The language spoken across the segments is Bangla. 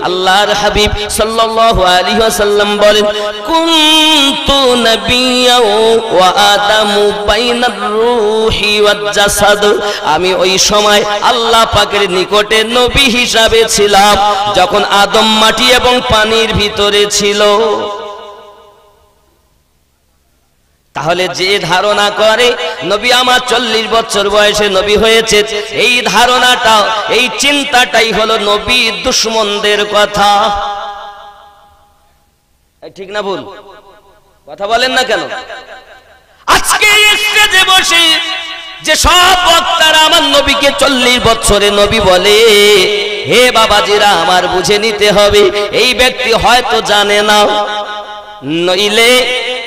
আল্লাহর হাবিব সাল্লাল্লাহু আলাইহি ওয়াসাল্লাম বলেন, কুনতু নাবিয়্যা ওয়া আদামু বাইনার রূহি ওয়াজ জাসাদ, আমি ওই সময় আল্লাহ পাকের নিকটে নবী হিসাবে ছিলাম যখন আদম মাটি এবং পানির ভিতরে ছিল। তাহলে যে ধারণা করে নবী আমার 40 বছর বয়সে নবী হয়েছে, এই ধারণাটা, এই চিন্তাটাই হলো নবী দুশমনদের কথা। ঠিক না ভুল? কথা বলেন না কেন? আজকে স্টেজে বসে যে সব বক্তারা আমার নবীকে 40 বছরে নবী বলে, হে বাবাজিরা আমার বুঝে নিতে হবে, এই ব্যক্তি হয়তো জানে না, নইলে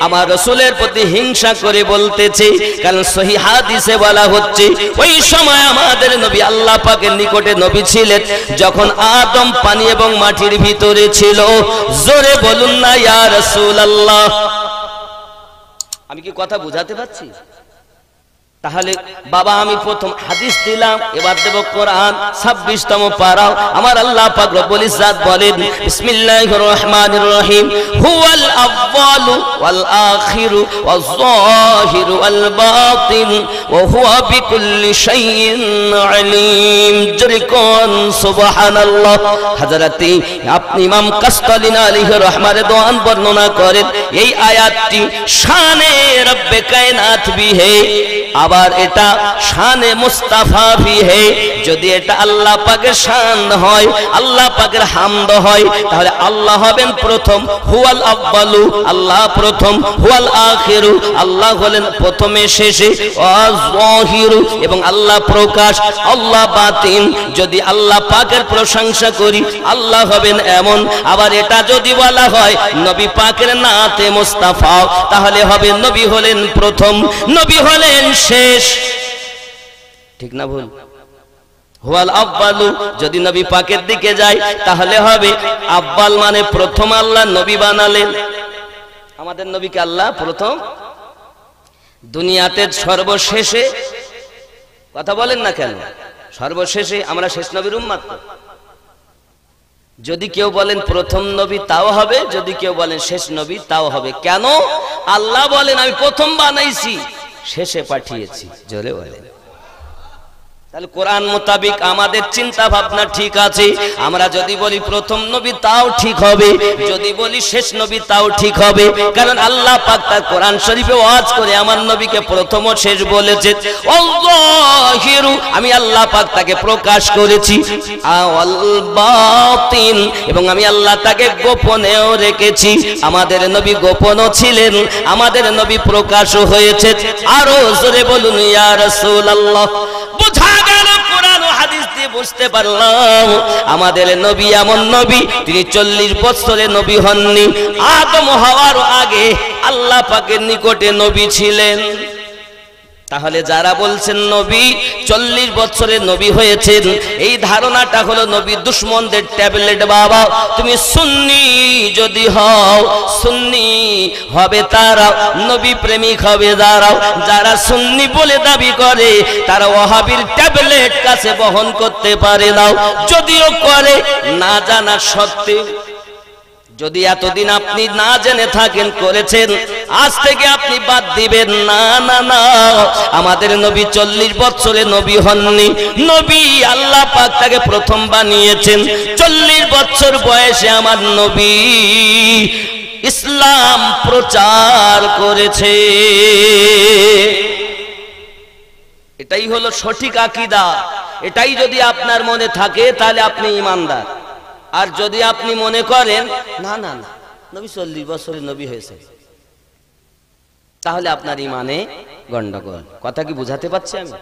আমার রাসূলের প্রতি হিংসা করে বলতেছে। কারণ সহিহ হাদিসে বলা হচ্ছে ওই সময় আমাদের নবী আল্লাহ পাকের নিকটে নবী ছিলেন যখন আদম পানি এবং মাটির ভিতরে ছিল। জোরে বলুন না ইয়া রাসূলুল্লাহ। আমি কি কথা বুঝাতে পারছি? তাহলে বাবা আমি প্রথম হাদিস দিলাম, এবার দেব কোরআন 26তম পারা। আমার আল্লাহ পাক রব্বুল ইজ্জাত বলেন, বিসমিল্লাহির রহমানির রহিম, হুয়াল আউয়ালু ওয়াল আখিরু ওয়াজ যাহিরু ওয়াল বাতিন ওয়া হুয়া বিকুল্লি শাইইন আলিম। জোরে কোন সুবহানাল্লাহ। হযরতে আপনি ইমাম কাসতালিনী আলাইহি রহমানের দোয়ান বর্ণনা করেন, এই আয়াতটি শানে রব্বে কায়নাত ভি হে, আবার এটা শানে মুস্তাফা ভি হে। যদি এটা আল্লাহ পাকের শান হয়, আল্লাহ পাকের হামদ হয়, তাহলে আল্লাহ হবেন প্রথম, হুয়াল আউয়ালু আল্লাহ প্রথম, হুয়াল আখিরু আল্লাহ হলেন প্রথমে শেষে, ওয়াজ যাহিরু এবং আল্লাহ প্রকাশ, আল্লাহ বাতিন। যদি আল্লাহ পাকের প্রশংসা করি আল্লাহ হবেন এমন। আবার এটা যদি বলা হয় নবী পাকের নাতে মুস্তাফা, তাহলে হবে নবী হলেন প্রথম, নবী হলেন শেষ। ঠিক না ভুল? হুয়াল আউয়ালু যদি নবী পাকের দিকে যায় তাহলে হবে আব্বাল মানে প্রথম, আল্লাহ নবী বানালেন। আমাদের নবীকে আল্লাহ প্রথম, দুনিয়াতে সর্বশেষে। কথা বলেন না কেন? সর্বশেষে আমরা শেষ নবীর উম্মত। যদি কেউ বলেন প্রথম নবী তাও হবে, যদি কেউ বলেন শেষ নবী তাও হবে। কেন? আল্লাহ বলেন আমি প্রথম বানাইছি, শেষে পাঠিয়েছি। জোরে বলেন। তাহলে কোরআন মোতাবিক আমাদের চিন্তা ভাবনা ঠিক আছে। আমরা যদি বলি প্রথম নবী তাও ঠিক হবে, যদি বলি শেষ নবী তাও ঠিক হবে। কারণ আল্লাহ পাক তার কোরআন শরীফে ওয়াজ করে আমার নবীকে প্রথম ও শেষ বলেছে। আল্লাহিরু আমি আল্লাহ পাক তাকে প্রকাশ করেছি, আল বাতিন এবং আমি আল্লাহ তাকে গোপনেও রেখেছি। আমাদের নবী গোপনও ছিলেন, আমাদের নবী প্রকাশও হয়েছে। আরো জোরে বলুন ইয়া রাসূলুল্লাহ। বুঝা গেল কোরআন ও হাদিস দিয়ে বুঝতে পারলাম আমাদের নবী এমন নবী, তিনি 40 বছরে নবী হননি। আদম হওয়ার আগে আল্লাহ পাকের নিকটে নবী ছিলেন। তাহলে যারা বলছেন নবী 40 বছরে নবী হয়েছেন, এই ধারণাটা হলো নবী দুশমনদের ট্যাবলেট। বাবা তুমি সুন্নি যদি হও, সুন্নি হবে তারা, নবী প্রেমিক হবে যারা। যারা সুন্নি বলে দাবি করে তারা ওয়াহাবির ট্যাবলেট কাছে বহন করতে পারে না, যদিও করে না জানা সত্ত্বেও। যদি এতদিন আপনি না জেনে থাকেন করেছেন, আজ থেকে আপনি বাদ দিবেন না। না না, আমাদের নবী 40 বছরে নবী হননি। নবী আল্লাহ পাক তাকে প্রথম বানিয়েছেন। 40 বছর বয়সে আমার নবী ইসলাম প্রচার করেছে। এটাই হলো সঠিক আকীদা। এটাই যদি আপনার মনে থাকে তাহলে আপনি ঈমানদার। আর যদি আপনি মনে করেন না না না নবী 40 বছরে নবী হয়েছে, তাহলে আপনার ঈমানে গন্ডগোল। কথা কি বুঝাতে পারছি আমি?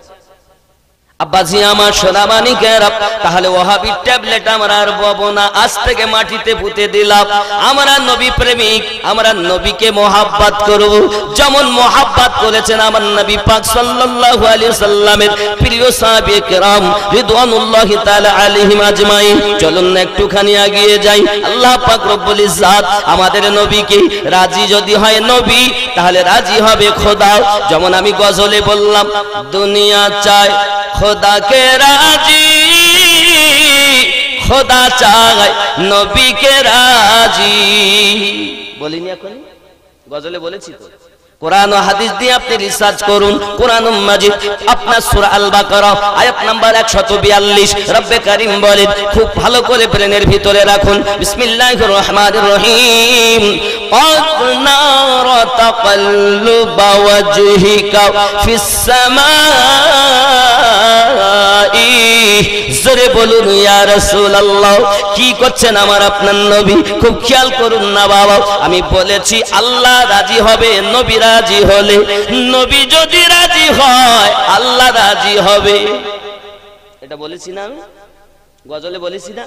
আব্বাজি আমার সোনামানিকেরা, তাহলে ওয়াহাবি ট্যাবলেট আমরা আর বলবো না, আজ থেকে মাটিতে পুঁতে দিলাম। আমরা নবী প্রেমিক, আমরা নবীকে মোহাব্বত করব যেমন মোহাব্বত করেছেন আমার নবী পাক সাল্লাল্লাহু আলাইহি সাল্লামের প্রিয় সাহাবী কেরাম রিদওয়ানুল্লাহি তাআলা আলাইহিম আজমাইন। চলুন না একটুখানি এগিয়ে যাই। আল্লাহ পাক রব্বুল ইজ্জাত আমাদের নবীকে রাজি যদি হয় নবী, তাহলে রাজি হবে খোদা। যেমন আমি গজলে বললাম, দুনিয়া চায় খোদা কে রাজি, খোদা চায় নবীকে রাজি। বলিনি এখন গজলে বলেছি তো। কোরআন ও হাদিস দিয়ে আপনি রিসার্চ করুন। কোরআনুল মাজিদ আপনার সূরা আল বাকারা আয়াত নাম্বার 142 রব্বে কারীম বলেন, খুব ভালো করে ব্রেনের ভিতরে রাখুন। বিসমিল্লাহির রহমানির রহিম। قد نرى تقلب وجهك في السماء। জোরে বলুন ইয়া রাসূলুল্লাহ। কি করছেন আমার আপনার নবী? খুব খেয়াল করুন না বাবা। আমি বলেছি আল্লাহ রাজি হবে নবী রাজি হলে, নবী যদি রাজি হয় আল্লাহ রাজি হবে। এটা বলেছি না আমি? গজলে বলেছি না?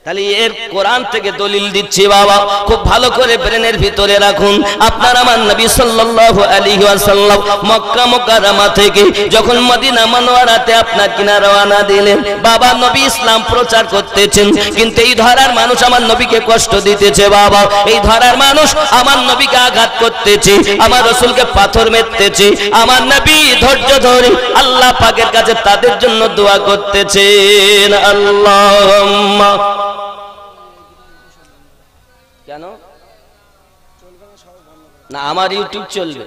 তাহলে এর কোরআন থেকে দলিল দিচ্ছি বাবা, খুব ভালো করে ব্রেনের ভিতরে রাখুন। আপনার আমার নবী সাল্লাল্লাহু আলাইহি ওয়াসাল্লাম মক্কা মুকাররমা থেকে যখন মদিনা মুনাওয়ারাতে আপনার কিনা রওনা দিলেন, বাবা নবী ইসলাম প্রচার করতেছেন, কিন্তু এই ধরার মানুষ আমার নবীকে কষ্ট দিতেছে বাবা। এই ধরার মানুষ আমার নবীকে আঘাত করতেছে, আমার রাসূলকে পাথর মেরতেছে। আমার নবী ধৈর্য ধরে আল্লাহ পাকের কাছে তাদের জন্য দোয়া করতেছেন। আল্লাহুম্মা। কেন না আমার ইউটিউব চলবে?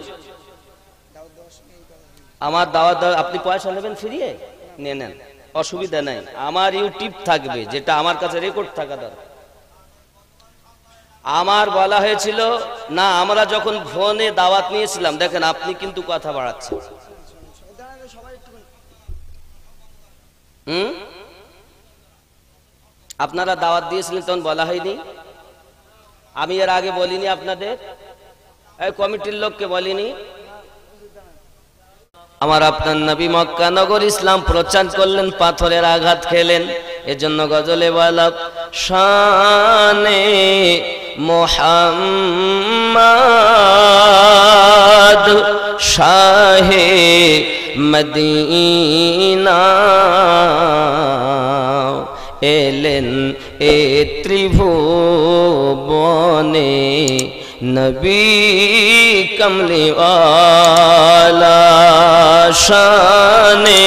আমার দাওয়াত আপনি পয়সা নেবেন ফ্রিয়ে নেন, অসুবিধা নাই। আমার ইউটিউব থাকবে, যেটা আমার কাছে রেকর্ড থাকা দরকার। আমার বলা হয়েছিল না, আমরা যখন ফোনে দাওয়াত নিয়েছিলাম, দেখেন আপনি কিন্তু কথা বাড়াচ্ছেন। আপনারা দাওয়াত দিয়েছিলেন তখন বলা হয়নি? আমি এর আগে বলিনি আপনাদের? এই কমিটির লোককে বলিনি? আমার আপনার নবী মক্কা নগর ইসলাম প্রচার করলেন, পাথরের আঘাত খেলেন। এজন্য গজলে বলা, শানে মুহাম্মদ শাহে মদিনা এলেন এ ত্রিভুবনে নবী কমলিওয়ালা। শানে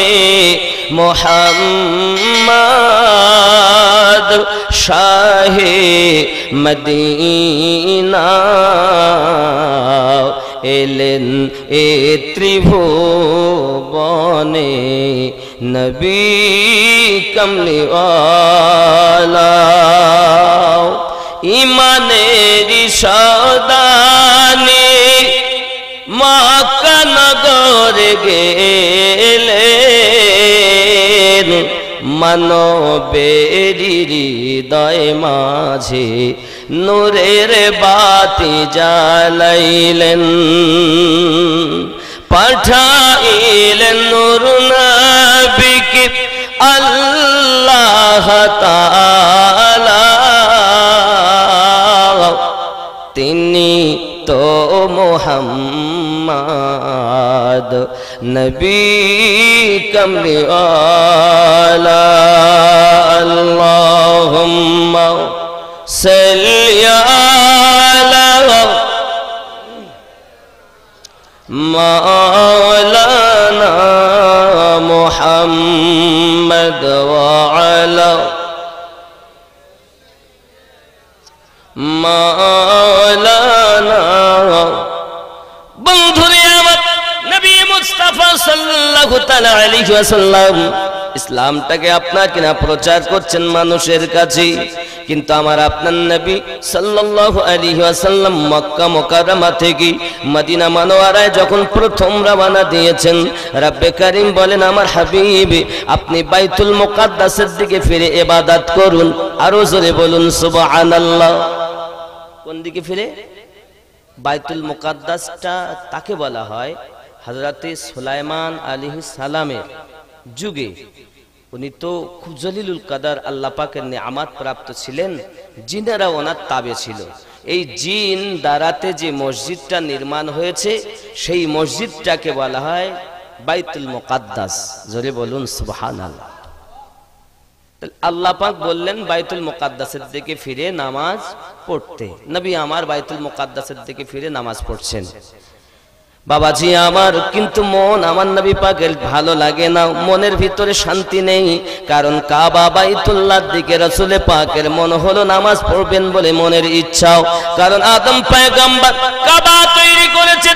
মুহাম্মদ শাহে মদিনা এলেন এ ত্রিভুবনে নবী কমলিওয়ালা। ইমানের সদানে মক্কা নগরে গেলেন, মানবের হৃদয় মাঝে নূরের বাতি জ্বালাইলেন। পাঠাইলেন নূর নবীকে আল্লাহ তাআলা, তিনি তো মুহাম্মদ নবী কমলিওয়ালা। আল্লাহুম্মা সাল্লি আলা মাওলানা মুহাম্মদ ওয়া আলা মাওলানা। বন্ধুরে আমার, নবী মুস্তাফা সাল্লাল্লাহু তাআলা আলাইহি ওয়াসাল্লাম ইসলামটাকে আপনার কিনা প্রচার করছেন মানুষের কাছে, কিন্তু আমার আপনার নবী সাল্লাল্লাহু আলাইহি ওয়াসাল্লাম মক্কা মুকাররমা থেকে মদিনা মুনাওয়ারায় যখন প্রথম রওনা দিয়েছেন, রব্বে কারীম বলেন, আমার হাবিব আপনি বাইতুল মুকাদ্দাসের দিকে ফিরে ইবাদত করুন। আরো জোরে বলুন সুবহানাল্লাহ। কোন দিকে ফিরে? বাইতুল মুকাদ্দাসটা তাকে বলা হয় হযরতে সুলাইমান আলাইহিস সালামের যুগে। উনি তো খুব জলিলুল কাদার, আল্লাহ পাকের নিয়ামত প্রাপ্ত ছিলেন, জিনেরা ওনার তাবে ছিল। এই জিন দ্বারাতে যে মসজিদটা নির্মাণ হয়েছে, সেই মসজিদটাকে বলা হয় বাইতুল মুকাদ্দাস। জোরে বলুন সুবহানাল্লাহ। আল্লাহ পাক বললেন বাইতুল মুকাদ্দাসের দিকে ফিরে নামাজ পড়তে। নবী আমার বাইতুল মুকাদ্দাসের দিকে ফিরে নামাজ পড়ছেন। বাবাজি আমার, কিন্তু মন আমার নবী পাকের ভালো লাগে না, মনের ভিতরে শান্তি নেই। কারণ কাবা বাইতুল্লাহর দিকে রাসূল পাকের মন হলো নামাজ পড়বেন বলে মনের ইচ্ছাও। কারণ আদম পয়গম্বর কাবা তৈরি করেছে,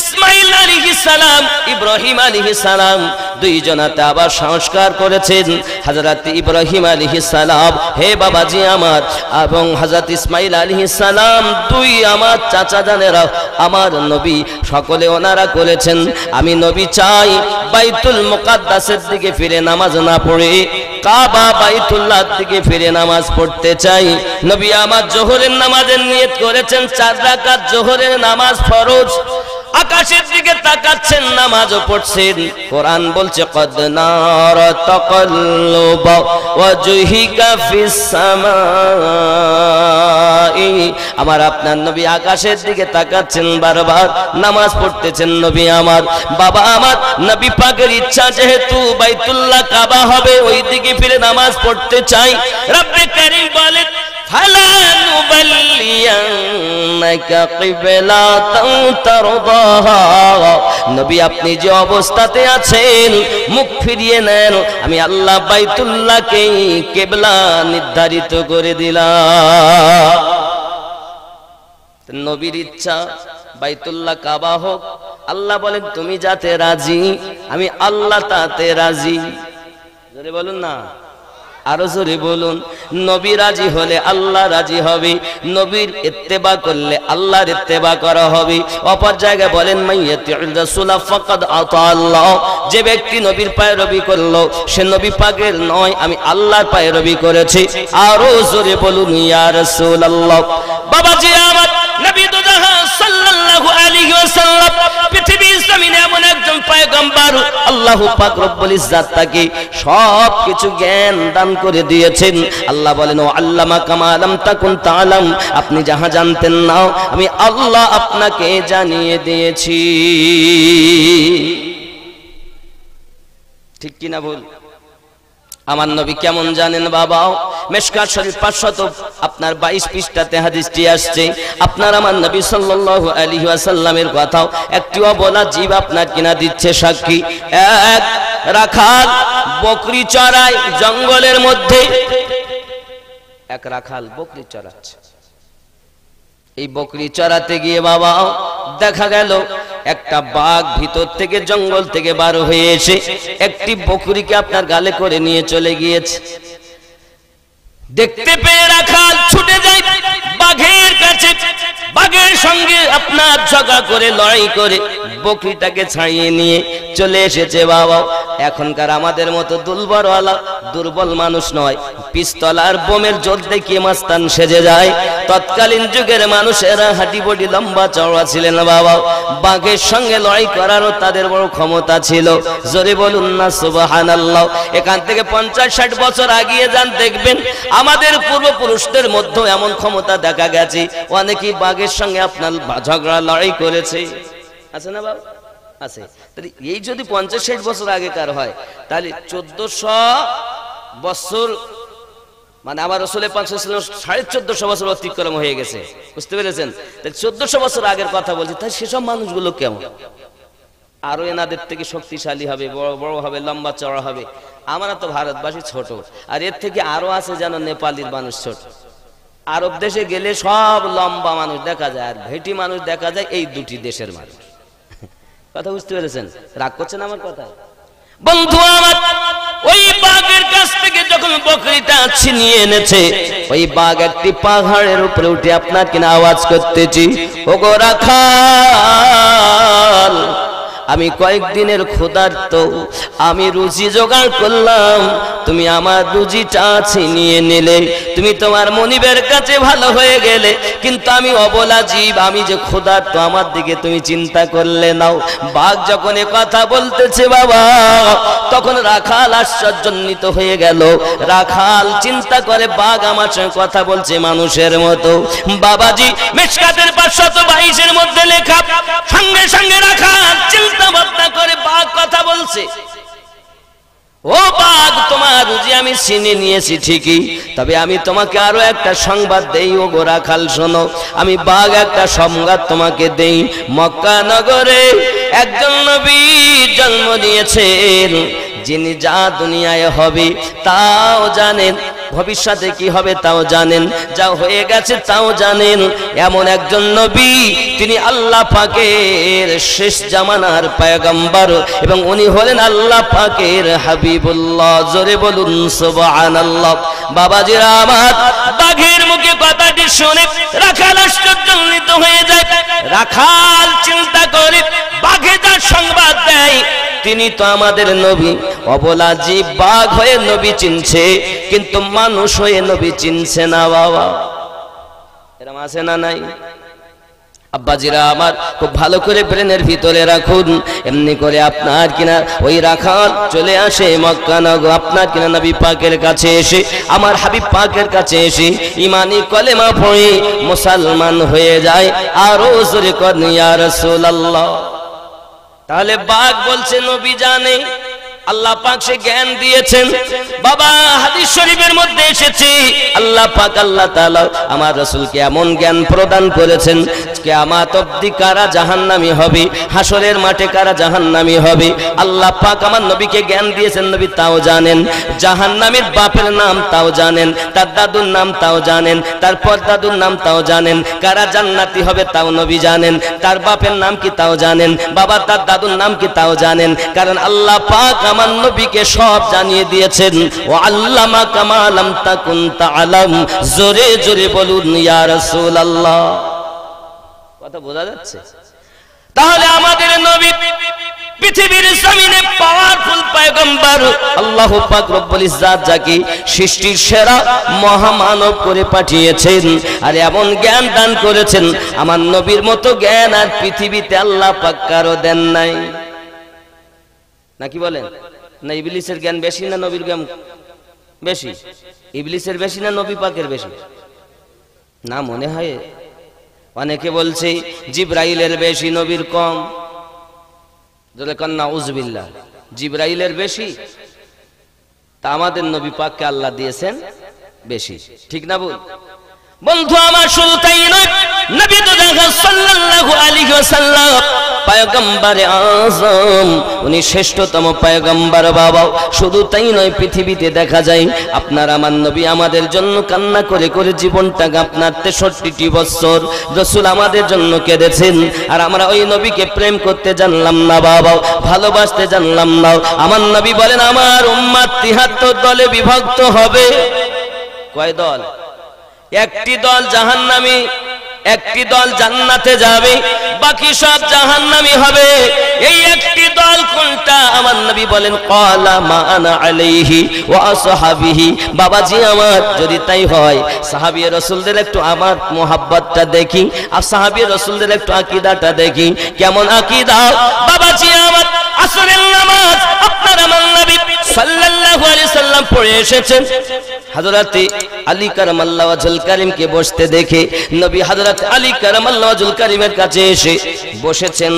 ইসমাইল আলাইহিস সালাম, ইব্রাহিম আলাইহিস সালাম দুইজনাতে আবার সংস্কার করেছেন। হযরত ইব্রাহিম আলাইহিস সালাম, হে বাবাজি আমার, এবং হযরত ইসমাইল আলাইহিস সালাম, দুই আমার চাচা জানেরা আমার নবী, সকলে ওনারা করেছেন। আমি নবী চাই বাইতুল মুকাদ্দাসের দিকে ফিরে নামাজ না পড়ে কাবা বাইতুল্লাহর দিকে ফিরে নামাজ পড়তে চাই। নবী আমার জোহরের নামাজের নিয়ত করেছেন, 4 রাকাত জোহরের নামাজ ফরজ। আকাশের দিকে তাকাচ্ছেন, নামাজও পড়ছেন। কোরআন বলছে কদ নারা তাকাল্লুবা ওয়াজহিকা ফিস সামাই। আমার আপনার নবী আকাশের দিকে তাকাচ্ছেন, বারবার নামাজ পড়তেছেন। নবী আমার, বাবা আমার, নবী পাকের ইচ্ছা যেহেতু বাইতুল্লাহ কাবা হবে, ওই দিকে ফিরে নামাজ পড়তে চাই। রব্বে কারীম বলেন ফালা নুবাল্লিয়ান্নাকা কিবলাতান তারদাহা। নবী আপনি যে অবস্থাতে আছেন, মুখ ফিরিয়ে নেন, আমি আল্লাহ বাইতুল্লাহকে কিবলা নির্ধারিত করে দিলাম। নবীর ইচ্ছা বাইতুল্লাহ কাবা হোক। আল্লাহ বলেন তুমি যাতে রাজি, আমি আল্লাহ তাতে রাজি। জোরে বলুন না, আরো জোরে বলুন। নবী রাজি হলে আল্লাহ রাজি হবে, নবীর ইত্তেবা করলে আল্লাহর ইত্তেবা করা হবে। অপর জায়গায় বলেন মাইয়াতিউর রাসূল ফাকাদ আতা আল্লাহ, যে ব্যক্তি নবীর পায়রবি করলো সে নবী পাকের নয়, আমি আল্লাহর পায়রবি করেছি। আরো জোরে বলুন ইয়া রাসূলুল্লাহ। বাবাজি আমার, নবী তো জাহান সাল্লাল্লাহু আলাইহি ওয়াসাল্লাম পৃথিবীর জমিনে এমন একজন পয়গম্বর, আল্লাহু পাক রব্বুল ইজ্জাত তাকে সব কিছু জ্ঞান দান করে দিয়েছেন। আল্লাহ বলেন ও আল্লামা কামা লাম তাকুন তাআলাম, আপনি যাহা জানতেন না আমি আল্লাহ আপনাকে জানিয়ে দিয়েছি। ঠিক কি না ভুল? আমার নবী কেমন জানেন বাবা? মিশকাত শরীফ 500 আপনার 22 পৃষ্ঠাতে হাদিসটি আসছে। আপনার আমার নবী সাল্লাল্লাহু আলাইহি ওয়াসাল্লামের কথাও একটিও বলা জীব আপনার কিনা দিচ্ছে সাক্ষী। এক রাখাল বকরি চড়ায় জঙ্গলের মধ্যে, এক রাখাল বকরি চড়াচ্ছে। এই বকরি চড়াতে গিয়ে বাবা দেখা গেল একটা বাঘ ভিতর থেকে জঙ্গল থেকে বার হয়ে এসে একটি বকরিকে আপনার গালে করে নিয়ে চলে গিয়েছে। দেখতে পেয়ে রাখাল ছুটে যায় বাঘের কাছে, বাঘের সঙ্গে আপনার ঝগড়া করে লড়াই করে বকরিটাকে ছাড়িয়ে নিয়ে চলে এসেছে। বাবা এখনকার আমাদের মতো দুর্বল মানুষ নয়, পিস্তল আর বোমের জোর দেখিয়ে মাস্তান সেজে যায়। তৎকালীন যুগের মানুষেরা হাঁটি বডি লম্বা চওড়া ছিলেন বাবা, বাঘের সঙ্গে লড়াই করারও তাদের বড় ক্ষমতা ছিল। জোরে বলুন না সুবহানাল্লাহ। এখান থেকে 50-60 বছর আগিয়ে যান, দেখবেন আমাদের পূর্বপুরুষদের মধ্যে এমন ক্ষমতা দেখা গেছে, অনেকেই বাঘের সঙ্গে আপনার ঝগড়া লড়াই করেছে। আছে না বাবা? আছে। তাহলে এই যদি 50-60 বছর আগেকার হয়, তাহলে 1400 বছর, মানে আমার রাসূলের 1450 বছর অতিক্রম হয়ে গেছে। বুঝতে পেরেছেন? তাহলে 1400 বছর আগের কথা বলছি। তাই সেসব মানুষগুলো কেমন? আরো এনাদের থেকে শক্তিশালী হবে, বড় বড় হবে, লম্বা চওড়া হবে। আমরা তো ভারতবাসী ছোট, আর এর থেকে আরো আছে যেন নেপালের মানুষ ছোট। আরব দেশে গেলে সব লম্বা মানুষ দেখা যায়, আর ভেটি মানুষ দেখা যায় এই দুটি দেশের মানুষ। কথা বুঝতে পেরেছেন? রাগ করছেন আমার কথা? বন্ধু আমার, ওই বাঘের কাছ থেকে যখন বকরিটা ছিনিয়ে এনেছে, ওই বাঘ একটি পাহাড়ের উপরে উঠে আপনার কিনা আওয়াজ করতেছি, ওগো রাখাল, আমি কয়েকদিনের ক্ষুধার্ত, আমি রুজি জোগাড় করলাম, তুমি আমার রুজিটা ছিনিয়ে নিলে, তুমি তোমার মনিবের কাছে ভালো হয়ে গেলে, কিন্তু আমি অবলা জীব, আমি যে ক্ষুধার্ত, আমার দিকে তুমি চিন্তা করলে নাও। বাঘ যখন এ কথা বলতেছে বাবা, তখন রাখাল আশ্চর্যান্বিত হয়ে গেল। রাখাল চিন্তা করে বাঘ আমার সঙ্গে কথা বলছে মানুষের মতো। বাবাজি মিশকাতের 522 মধ্যে লেখা, সঙ্গে সঙ্গে রাখাল চিন্তা ভাবনা করে বাঘ কথা বলছে। ও বাঘ, তোমার রুজি আমি চিনে নিয়েছি ঠিকই, তবে আমি তোমাকে আরো একটা সংবাদ দেই। ও গো রাখাল শোনো, আমি বাঘ একটা সংবাদ তোমাকে দেই। মক্কা নগরে একজন নবী জন্ম নিয়েছেন, যিনি যা দুনিয়ায় হবে তাও জানেন, ভবিষ্যতে কি হবে তাও জানেন, যা হয়ে গেছে তাও জানেন। এমন একজন নবী, তিনি আল্লাহ পাকের শেষ জামানার পয়গম্বর, এবং উনি হলেন আল্লাহ পাকের হাবিবুল্লাহ। জোরে বলুন সুবহানাল্লাহ। বাবাজিরা আমার, বাঘের মুখে কথাটি শুনে রাখাল আশ্চর্যান্বিত হয়ে যায়। রাখাল চিন্তা করে, বাঘে যার সংবাদ দেয় তিনি তো আমাদের নবী। অবলা জীব বাঘ হয়ে নবী চিনছে, কিন্তু মানুষ হয়ে নবী চিনছে না। বাবা, এরকম আছে না নাই? আব্বাজিরা আমার, খুব ভালো করে ব্রেনের ভিতরে রাখুন। এমনি করে আপনার কিনা ওই রাখাল চলে আসে মক্কা নগর, আপনার কিনা নবী পাকের কাছে এসে, আমার হাবিব পাকের কাছে এসে ইমানি কলেমা পড়ে মুসলমান হয়ে যায়। আরো জোরে করেন ইয়া রাসূলুল্লাহ। তাহলে বাঘ বলছে নবী জানে, আল্লাহ পাক সে জ্ঞান দিয়েছেন। বাবা, হাদিস শরীফের মধ্যে এসেছে আল্লাহ পাক আল্লাহ তাআলা আমার রাসূলকে এমন জ্ঞান প্রদান করেছেন, কিয়ামত অবধি কারা জাহান্নামী হবে, হাসরের মাঠে কারা জাহান্নামী হবে, আল্লাহ পাক আমার নবীকে জ্ঞান দিয়েছেন। নবী তাও জানেন, জাহান্নামীর বাপের নাম তাও জানেন, তার দাদুর নাম তাও জানেন, তার পরদাদুর নাম তাও জানেন, কারা জান্নাতি হবে তাও নবী জানেন, তার বাপের নাম কি তাও জানেন, বাবা তার দাদুর নাম কি তাও জানেন। কারণ আল্লাহ পাক আমার নবীকে সব জানিয়ে দিয়েছেন। ও আল্লামা কামা লাম তাকুন তাআলাম। জোরে জোরে বলুন ইয়া রাসূলুল্লাহ। কথা বোঝা যাচ্ছে? তাহলে আমাদের নবী পৃথিবীর জমিনে পাওয়ারফুল পয়গম্বর, আল্লাহ পাক রব্বুল ইজ্জাত যাকে সৃষ্টির সেরা মহামানব করে পাঠিয়েছেন, আর এমন জ্ঞান দান করেছেন, আমার নবীর মতো জ্ঞান আর পৃথিবীতে আল্লাহ পাক কারো দেন নাই। নাকি বলেন? না ইবলিসের জ্ঞান বেশি না নবীর জ্ঞান বেশি? ইবলিসের বেশি না নবী পাকের বেশি? না, মনে হয় অনেকে বলছে জিবরাইলের বেশি নবীর কম। যদি কন নাউযুবিল্লাহ, জিবরাইলের বেশি, তা আমাদের নবী পাককে আল্লাহ দিয়েছেন বেশি। ঠিক না বল? বন্ধু আমার, শুধু তাই নয়, নবী তো দেখা সাল্লাল্লাহু আলাইহি ওয়াসাল্লাম পয়গম্বরে আযম, উনি শ্রেষ্ঠতম পয়গম্বর। বাবা, শুধু তাই নয়, পৃথিবীতে দেখা যায় আপনার আমার নবী আমাদের জন্য কান্না করে করে জীবনটাকে আপনার 63টি বছর রাসূল আমাদের জন্য কেঁদেছেন, আর আমরা ওই নবীকে প্রেম করতে জানলাম না বাবা, ভালোবাসতে জানলাম না। আমার নবী বলেন আমার উম্মত 73 দলে বিভক্ত হবে। কয় দল? একটি দল জাহান্নামী, একটি দল জান্নাতে যাবে, বাকি সব জাহান্নামী হবে। এই একটি দল কোনটা? আমার নবী বলেন ক্বালা মা আনা আলাইহি ওয়া আসহাবিহি। বাবাজি আমার, যদি তাই হয় সাহাবী রাসূলদের একটু আমার মোহাব্বতটা দেখি, আর সাহাবী রাসূলদের একটু আকীদাটা দেখি। কেমন আকীদা? বাবাজি আমার, আসরের নামাজ আপনার আমার নবী সাল্লাল্লাহু আলাইহি সাল্লাম পড়ে এসেছেন। হযরতে আলী কারামাল্লাহু ওয়াজহুল কারীমকে বসতে দেখে নবী হযরত আলী কারামাল্লাহু ওয়াজহুল কারীমের কাছে এসে বসেছেন।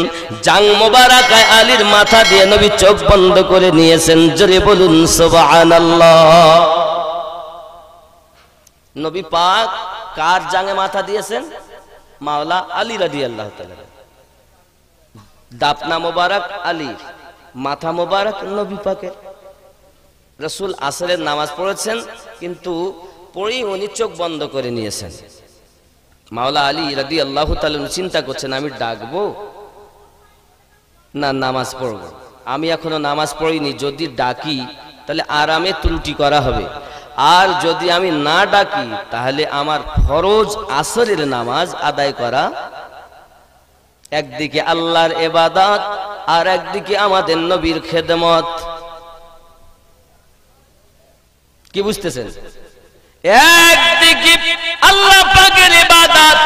জাং মোবারকায় আলীর মাথা দিয়ে নবী চোখ বন্ধ করে নিয়েছেন। জোরে বলুন সুবহানাল্লাহ। নবী পাক কার জাঙে মাথা দিয়েছেন? মাওলা আলী রাদিয়াল্লাহু তাআলা। দাপনা মোবারক আলী, মাথা মোবারক নবী পাকের। রাসূল আসরের নামাজ পড়েছেন, কিন্তু পড়েই উনি চোখ বন্ধ করে নিয়েছেন। মাওলা আলী রাদিয়াল্লাহু তাআলা চিন্তা করছেন, আমি ডাকবো না নামাজ পড়বো? আমি এখনো নামাজ পড়িনি, যদি ডাকি তাহলে আরামে ত্রুটি করা হবে, আর যদি আমি না ডাকি তাহলে আমার ফরজ আসরের নামাজ আদায় করা, একদিকে আল্লাহর ইবাদত আর একদিকে আমাদের নবীর খেদমত। কি বুঝতেছেন? একদিকে আল্লাহ পাকের ইবাদত,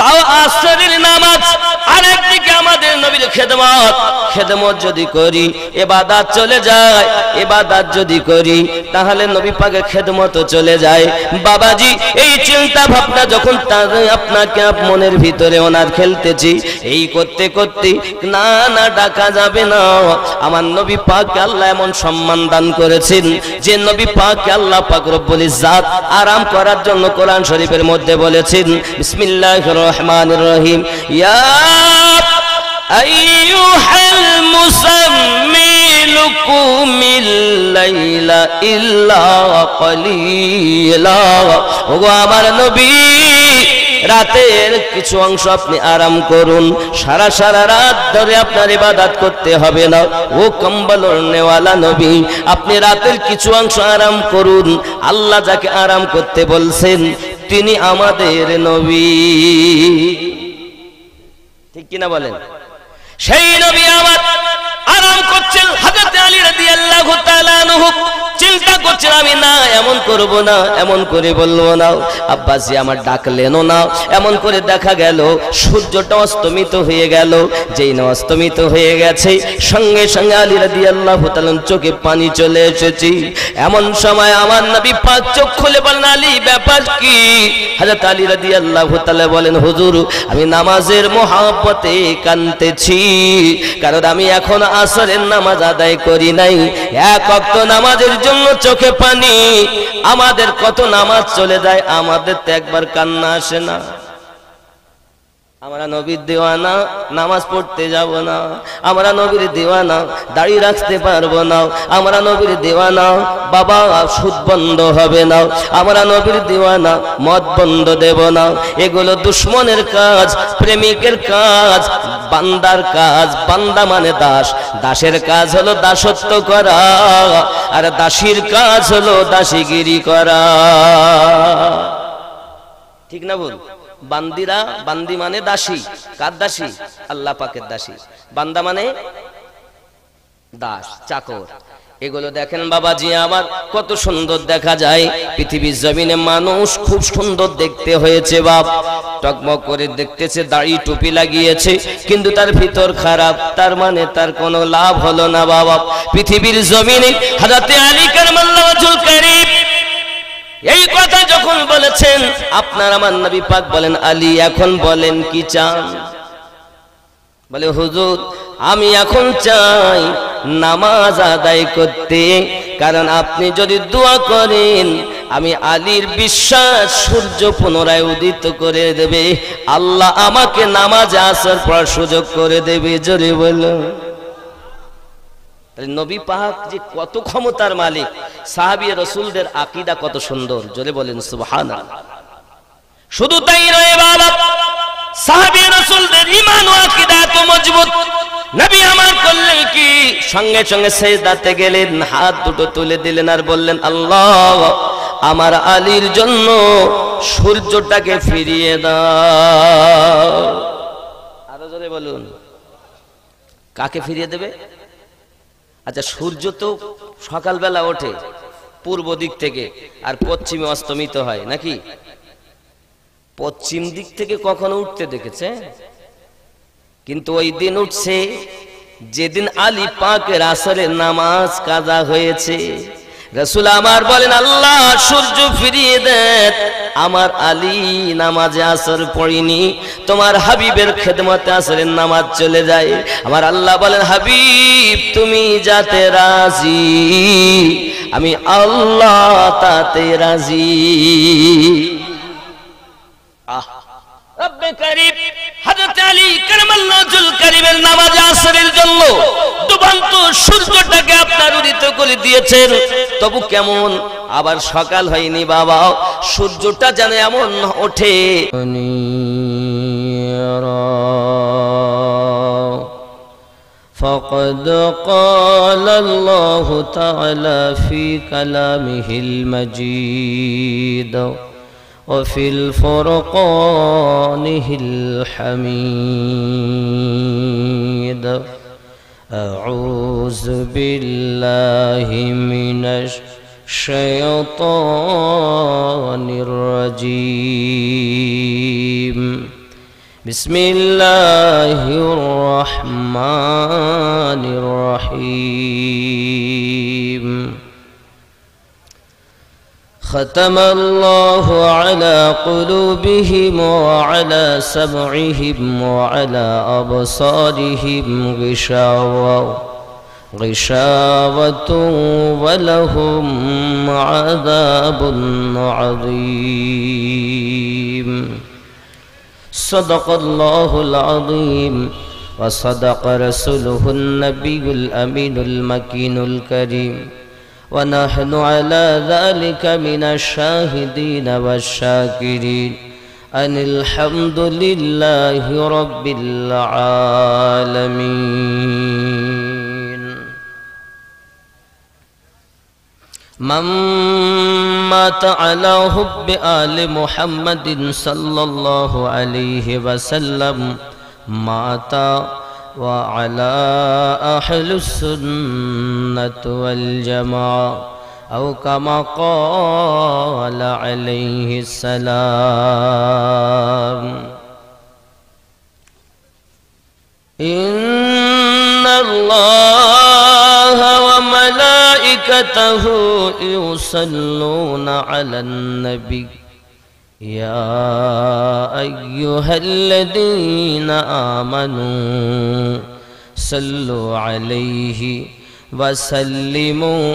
তাও আসরের নামাজ, আর একদিকে আমাদের নবীর খেদমত, খেদমত যদি করি ইবাদত চলে যায়, ইবাদত যদি করি তাহলে নবী পাকের খেদমতও চলে যায়। বাবাজি এই চিন্তা ভাবনা যখন আপনাকে মনের ভিতরে ওনার খেলতেছি, এই করতে করতে না না ডাকা যাবে না। আমার নবী পাককে আল্লাহ এমন সম্মান দান করেছেন যে নবী পাককে আল্লাহ পাক রব্বুল ইজ্জাত আরাম করার জন্য কোরআন শরীফের মধ্যে বলেছেন, বিসমিল্লাহির রহমানির রহিম, ইয়া আইয়ুহাল মুসাম্মিল কুমিল লাইলা ইল্লা কলিলা। ওগো আমার নবী, রাতের কিছু অংশ আপনি আরাম করুন, সারা সারা রাত ধরে আপনার ইবাদত করতে হবে না। ও কম্বল ওড়নেওয়ালা নবী, আপনি রাতের কিছু অংশ আরাম করুন। আল্লাহ যাকে আরাম করতে বলছেন তিনি আমাদের নবী, ঠিক কিনা বলেন? সেই নবী আমার আরাম করছেন। হযরত আলী রাদিয়াল্লাহু তাআলা আনহু চিন্তা করছেন, আমি না এমন করব না, এমন করে বলবো না, আব্বাসি আমার ডাকলেনও না। এমন করে দেখা গেল সূর্যটা অস্তমিত হয়ে গেল। যেই না অস্তমিত হয়ে গেছে সঙ্গে সঙ্গে আলী রাদিয়াল্লাহু তাআলা চোখে পানি চলে এসেছে। এমন সময় আমার নবী পাক চোখ খুলে বলেন, আলী ব্যাপার কি? হযরত আলী রাদিয়াল্লাহু তাআলা বলেন, হুজুর আমি নামাজের মহব্বতে কাঁদতেছি, কারণ আমি এখন আসরের নামাজ আদায় করি নাই। এক ওয়াক্ত নামাজের জন্য চোখে পানি। আমাদের কত নামাজ চলে যায়, আমাদের তো একবার কান্না আসে না? আমরা নবীর দিওয়ানা, নামাজ পড়তে যাব না। আমরা নবীর দিওয়ানা, দাড়ি রাখতে পারবো না। আমরা নবীর দিওয়ানা, বাবা সুদ বন্ধ হবে না। আমরা নবীর দিওয়ানা, মদ বন্ধ দেব না। এগুলো দুশ্মনের কাজ, প্রেমিকের কাজ, বান্দার কাজ। বান্দা মানে দাস, দাসের কাজ হলো দাসত্ব করা, আর দাসীর কাজ হলো দাসীগিরি করা, ঠিক না বল? বান্দিরা, বান্দি মানে দাসী। কার দাসী? আল্লাহ পাকের দাসী। বান্দা মানে দাস, চাকর। এগুলো দেখেন বাবাজি আমার কত সুন্দর দেখা যায়। পৃথিবীর জমিনে মানুষ খুব সুন্দর দেখতে হয়েছে বাপ, টকমক করে দেখতেছে, দাড়ি টুপি লাগিয়েছে, কিন্তু তার ভিতর খারাপ, তার মানে তার কোনো লাভ হলো না বাবা। পৃথিবীর জমিনে হযরত আলী কারামাল্লাহু ওয়াজহুল কারীম এই কথা যখন বলেছেন, আপনার আমার নবী পাক বলেন, আলী এখন বলেন কি চান? বলে, হুজুর আমি এখন চাই নামাজ আদায় করতে, কারণ আপনি যদি দোয়া করেন আমি আলীর বিশ্বাস সূর্য পুনরায় উদিত করে দেবে, আল্লাহ আমাকে নামাজে আসার পড়ার সুযোগ করে দেবে। জোরে বলো। নবী পাক যে কত ক্ষমতার মালিক, সাহাবী রাসূলদের আকীদা কত সুন্দর, জোরে বলেন সুবহানাল্লাহ। শুধু তাই নয় বাবা, সাহাবী রাসূলদের ঈমান ও আকীদা এত মজবুত, নবী আমার করলেন কি, সঙ্গে সঙ্গে সিজদাতে গেলেন, হাত দুটো তুলে দিলেন আর বললেন, আল্লাহ আমার আলীর জন্য সূর্যটাকে ফিরিয়ে দাও। আরো জোরে বলুন, কাকে ফিরিয়ে দেবে? আচ্ছা, সূর্য তো সকালবেলা ওঠে পূর্ব দিক থেকে আর পশ্চিমে অস্তমিত হয় নাকি? পশ্চিম দিক থেকে কখনো উঠতে দেখেছে? কিন্তু ওই দিন উঠছে যেদিন আলী পাকের আসরের নামাজ কাজা হয়েছে। রাসূল আমার বলেন, আল্লাহ সূর্য ফিরিয়ে দেন, আমার আলী নামাজে আসর পড়িনি, তোমার হাবিবের খেদমতে আসরের নামাজ চলে যায়। আমার আল্লাহ বলেন, হাবিব তুমি যাতে রাজি, আমি আল্লাহ তাতে রাজি। রব্বে কারীম হযরত আলী কারামাল্লাহু ওয়াজহুল কারীমের নামাজ আসরের জন্য ডুবন্ত সূর্যটাকে আপনার উদিত করে দিয়েছেন, তবু কেমন আবার সকাল হয়নি বাবা, সূর্যটা যেন এমন ওঠে। فقد قال الله تعالى في كلامه المجيد وفي الفرقانه الحميد أعوذ بالله من الشيطان الرجيم بسم الله الرحمن الرحيم ختم الله على قلوبهم وعلى سمعهم وعلى أبصارهم غشاوة ولهم عذاب عظيم صدق الله العظيم وصدق رسوله النبي الأمين المكين الكريم ونحن على ذلك من الشاهدين والشاكرين أن الحمد لله رب العالمين. من مات على حب آل محمد صلى الله عليه وسلم مات وعلى أهل السنة والجماعة أو كما قال عليه السلام. إن الله وملائكته يصلون على النبي يا أيها الذين آمنوا صلوا عليه وسلموا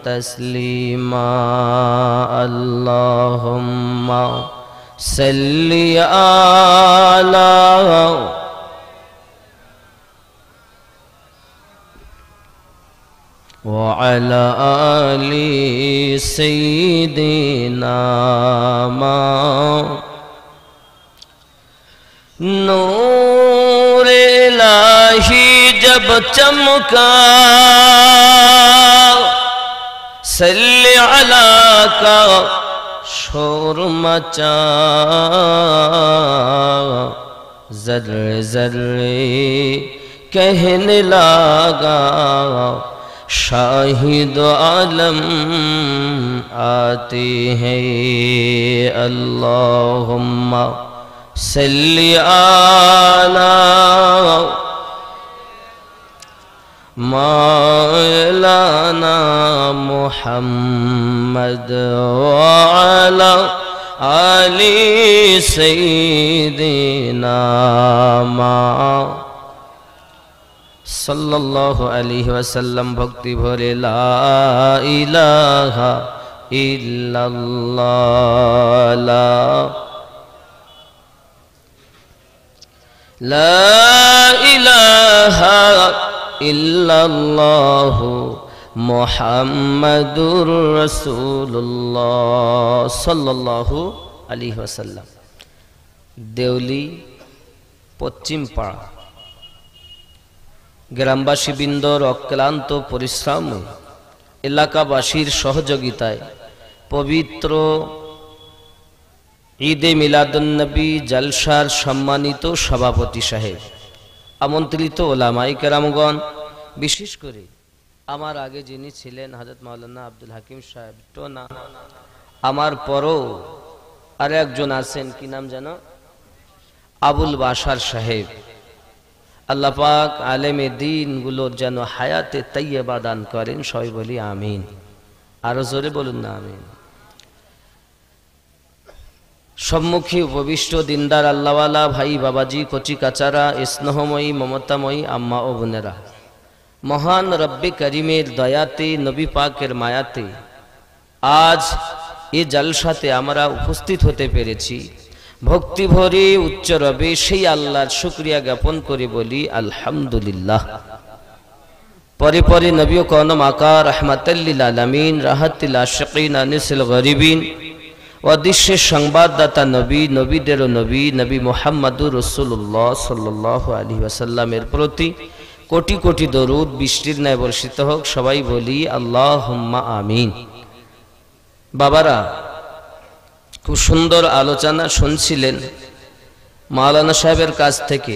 تسليما. اللهم صل على وعلى آل سيدنا नूर इलाही जब चमका सल्ले अला का शोर मचा ज़र्रे ज़र्रे कहने लगा शाहिद आलम आते हैं अल्लाहुम्मा सल्ली आला मौलाना मुहम्मद वाला आली सय्यिदिना सल्लल्लाहु अलैहि वसल्लम भक्ति भरे ला इलाहा इल्लल्लाह ला इलाहा इल्लल्लाह मुहम्मदुर रसूलुल्लाह सल्लल्लाहु अलैहि वसल्लम। देवली पश्चिम पाड़ा গ্রামবাসী বৃন্দর অক্লান্ত পরিশ্রম এলাকাবাসীর সহযোগিতায় পবিত্র ঈদে মিলাদুন্নবী জলসার সম্মানিত সভাপতি সাহেব, আমন্ত্রিত ওলামায়ে কেরামগণ, বিশেষ করে আমার আগে যিনি ছিলেন হযরত মাওলানা আব্দুল হাকিম সাহেব টোনা, আমার পরও আর একজন আছেন, কি নাম জানো, আবুল বাশার সাহেব। আল্লাহ পাক আলেমে দ্বীন গুলোর যেন হায়াতে তাইয়্যিবা দান করেন, সবাই বলি আমিন। আরো জোরে বলুন না আমিন। সম্মুখী উপবিষ্ট দিনদার আল্লাহওয়ালা ভাই বাবাজি, কচি কাচারা, স্নেহময়ী মমতাময়ী আম্মা ও বোনেরা, মহান রব্বে করিমের দয়াতে, নবী পাকের মায়াতে আজ এই জলসাতে আমরা উপস্থিত হতে পেরেছি। ভক্তি ভরে উচ্চ রবে সেই আল্লাহর শুকরিয়া জ্ঞাপন করে বলি আলহামদুলিল্লাহ। পরে পরে নবী ও কওম আকা রাহমাতাল লিল আলামিন, রাহাতুল আশিকিন, আনিসুল গরিবিন, অদৃশ্যের সংবাদদাতা নবী, নবীদেরও নবী, নবী মুহাম্মদুর রাসূলুল্লাহ সাল্লাল্লাহু আলাইহি ওয়াসাল্লামের প্রতি কোটি কোটি দরুদ বৃষ্টির ন্যায় বর্ষিত হোক। সবাই বলি আল্লাহুম্মা আমিন। বাবারা, খুব সুন্দর আলোচনা শুনছিলেন মাওলানা সাহেবের কাছ থেকে।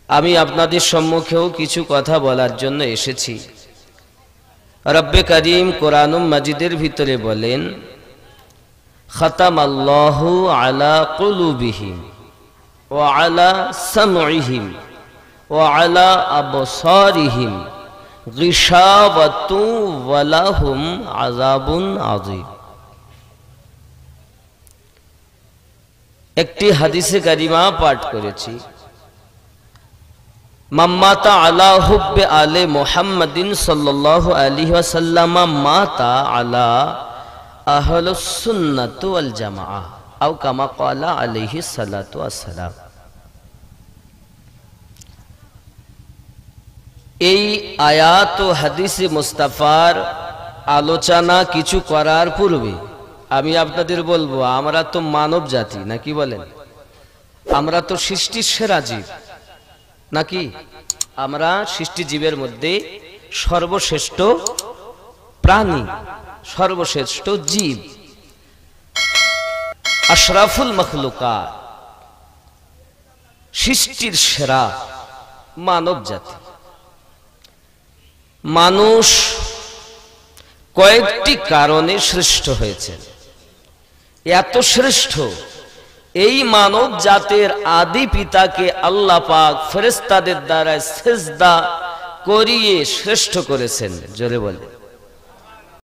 আমি আপনাদের সম্মুখেও কিছু কথা বলার জন্য এসেছি। রব্বে করিম কোরআনুল মাজিদের ভিতরে বলেন, খাতামাল্লাহু আলা কুলুবিহিম ওয়া আলা সামঈহিম ওয়া আলা আবসারিহিম গিশাওয়াতু ওয়া লাহুম আযাবুন আযীম। একটি হাদিসে কারিমা পাঠ করেছি, মাম্মাতা আলা হুব্বে আলে মুহাম্মাদিন সাল্লাল্লাহু আলাইহি ওয়াসাল্লাম মাতা আলা আহলুস সুন্নাত ওয়াল জামাআহ আও কামা ক্বালা আলাইহি সাল্লাতু ওয়াসসালাম। এই আয়াত ও হাদিসে মুস্তাফার আলোচনা কিছু করার পূর্বে আমি আপনাদের বলবো, আমরা তো মানব জাতি নাকি বলেন? আমরা তো সৃষ্টির সেরা জীব নাকি? আমরা সৃষ্টি জীবের মধ্যে সর্বশ্রেষ্ঠ প্রাণী, সর্বশ্রেষ্ঠ জীব, আশরাফুল মখলুকাত, সৃষ্টির সেরা মানব জাতি। মানুষ কয়েকটি কারণে শ্রেষ্ঠ হয়েছে। এত শ্রেষ্ঠ, এই মানব জাতের আদি পিতাকে আল্লাহ পাক ফেরেশতাদের দ্বারা সিজদা করিয়ে শ্রেষ্ঠ করেছেন। জোরে বলে